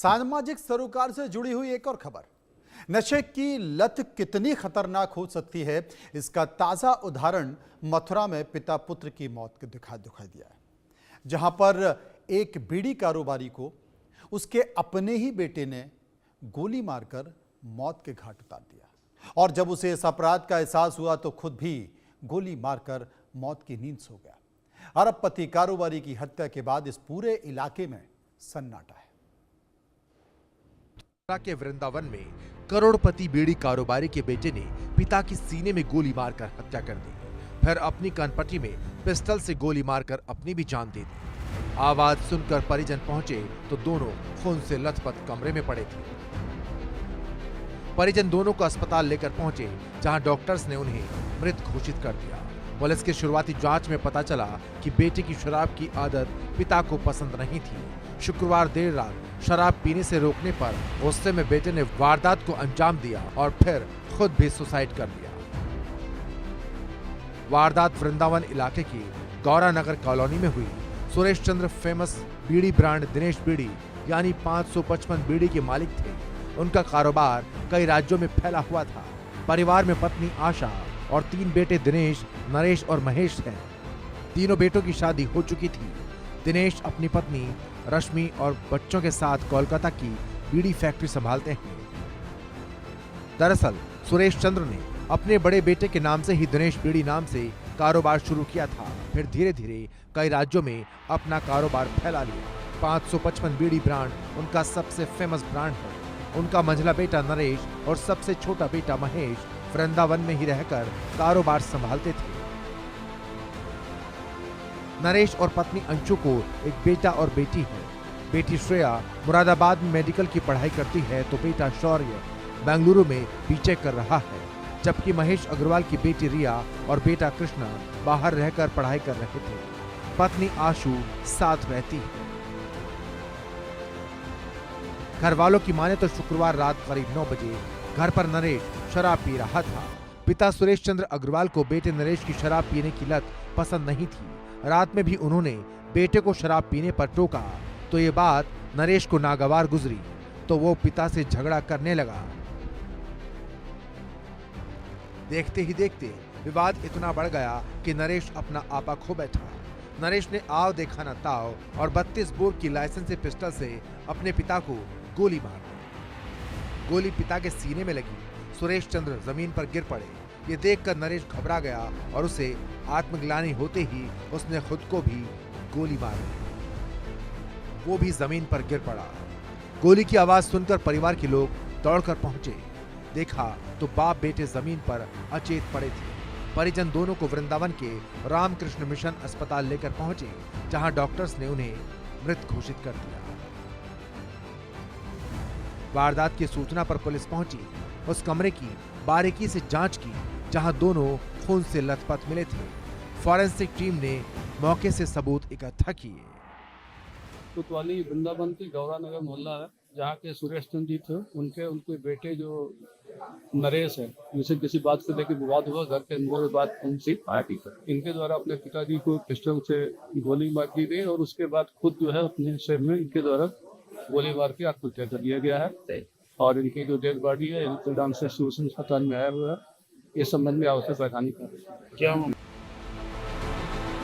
सामाजिक सरोकार से जुड़ी हुई एक और खबर। नशे की लत कितनी खतरनाक हो सकती है, इसका ताजा उदाहरण मथुरा में पिता पुत्र की मौत के दिखाई दिया है, जहां पर एक बीड़ी कारोबारी को उसके अपने ही बेटे ने गोली मारकर मौत के घाट उतार दिया और जब उसे इस अपराध का एहसास हुआ तो खुद भी गोली मारकर मौत की नींद सो गया। अरबपति कारोबारी की हत्या के बाद इस पूरे इलाके में सन्नाटा है। के वृंदावन में करोड़पति बीड़ी कारोबारी के बेटे ने पिता की सीने में गोली मारकर हत्या कर दी, फिर अपनी कनपटी में पिस्टल से गोली मारकर अपनी भी जान दे दी। आवाज सुनकर परिजन पहुंचे तो दोनों खून से लथपथ कमरे में पड़े थे। परिजन दोनों को अस्पताल लेकर पहुंचे, जहां डॉक्टर्स ने उन्हें मृत घोषित कर दिया। पुलिस की शुरुआती जांच में पता चला कि बेटे की शराब की आदत पिता को पसंद नहीं थी। शुक्रवार देर रात शराब पीने से रोकने पर गुस्से में बेटे ने वारदात को अंजाम दिया और फिर खुद भी सुसाइड कर लिया। वारदात वृंदावन इलाके की गौरा नगर कॉलोनी में हुई। सुरेश चंद्र फेमस बीड़ी ब्रांड दिनेश बीड़ी यानी 555 बीड़ी के मालिक थे। उनका कारोबार कई राज्यों में फैला हुआ था। परिवार में पत्नी आशा और 3 बेटे दिनेश, नरेश और महेश हैं। तीनों बेटों की शादी हो चुकी थी। दिनेश अपनी पत्नी रश्मि और बच्चों के साथ कोलकाता की बीड़ी फैक्ट्री संभालते हैं। दरअसल सुरेश चंद्र ने अपने बड़े बेटे के नाम से ही दिनेश बीड़ी नाम से कारोबार शुरू किया था, फिर धीरे धीरे कई राज्यों में अपना कारोबार फैला लिया। 555 बीड़ी ब्रांड उनका सबसे फेमस ब्रांड है। उनका मंझला बेटा नरेश और सबसे छोटा बेटा महेश वृंदावन में ही रहकर कारोबार संभालते थे। नरेश और पत्नी अंशु को एक बेटा और बेटी है। बेटी श्रेया मुरादाबाद में मेडिकल की पढ़ाई करती है तो बेटा शौर्य बेंगलुरु में बीटेक कर रहा है, जबकि महेश अग्रवाल की बेटी रिया और बेटा कृष्णा बाहर रहकर पढ़ाई कर रहे थे। पत्नी आशु साथ रहती है। घर वालों की माने तो शुक्रवार रात करीब 9 बजे घर पर नरेश शराब पी रहा था। पिता सुरेश चंद्र अग्रवाल को बेटे नरेश की शराब पीने की लत पसंद नहीं थी। रात में भी उन्होंने बेटे को शराब पीने पर टोका तो ये बात नरेश को नागवार गुजरी तो वो पिता से झगड़ा करने लगा। देखते ही देखते विवाद इतना बढ़ गया कि नरेश अपना आपा खो बैठा। नरेश ने आव देखा न ताव और 32 बोर की लाइसेंसी पिस्टल से अपने पिता को गोली मार दी। गोली पिता के सीने में लगी। सुरेश चंद्र जमीन पर गिर पड़े। ये देखकर नरेश घबरा गया और उसे आत्मग्लानि होते ही उसने खुद को भी गोली मार दी। वो भी जमीन पर गिर पड़ा। गोली की आवाज सुनकर परिवार के लोग दौड़कर पहुंचे। देखा तो बाप बेटे जमीन पर अचेत पड़े थे। परिजन दोनों को वृंदावन के रामकृष्ण मिशन अस्पताल लेकर पहुंचे, जहां डॉक्टर्स ने उन्हें मृत घोषित कर दिया। वारदात की सूचना पर पुलिस पहुंची। उस कमरे की बारीकी से जांच की जहां दोनों खून से लथपथ मिले थे। फॉरेंसिक टीम ने मौके से सबूत इकट्ठा किए। कोतवाली वृंदावन की गौरा नगर मोहल्ला है, जहाँ के सुरेश चंद्र जी थे। उनके बेटे जो नरेश है, जिसे किसी बात को लेकर विवाद हुआ, घर के अंदर बात उनसी इनके द्वारा अपने पिताजी को पिस्टल से गोली मार दी गई और उसके बाद खुद जो है अपने सिर में इनके द्वारा गोली मार के आत्महत्या कर दिया गया है और इनकी जो डेड बॉडी है इल्तजाम से सूचना अस्पताल में आया हुआ है। इस संबंध में आवश्यक वैधानिक क्या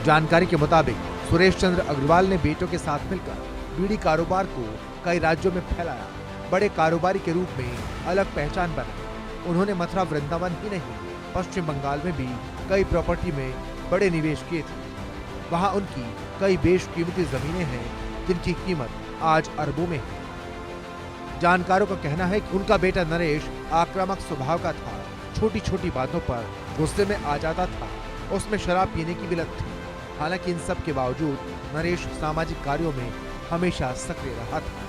जानकारी के मुताबिक सुरेश चंद्र अग्रवाल ने बेटों के साथ मिलकर बीड़ी कारोबार को कई राज्यों में फैलाया। बड़े कारोबारी के रूप में अलग पहचान बनाई। उन्होंने मथुरा वृंदावन ही नहीं, पश्चिम बंगाल में भी कई प्रॉपर्टी में बड़े निवेश किए थे। वहां उनकी कई बेशकीमती जमीनें हैं, जिनकी कीमत आज अरबों में है। जानकारों का कहना है कि उनका बेटा नरेश आक्रामक स्वभाव का था। छोटी छोटी बातों पर गुस्से में आ जाता था। उसमें शराब पीने की भी लत थी। हालांकि इन सब के बावजूद नरेश सामाजिक कार्यों में हमेशा सक्रिय रहा था।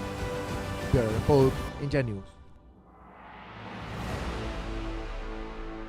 Bureau report, India news.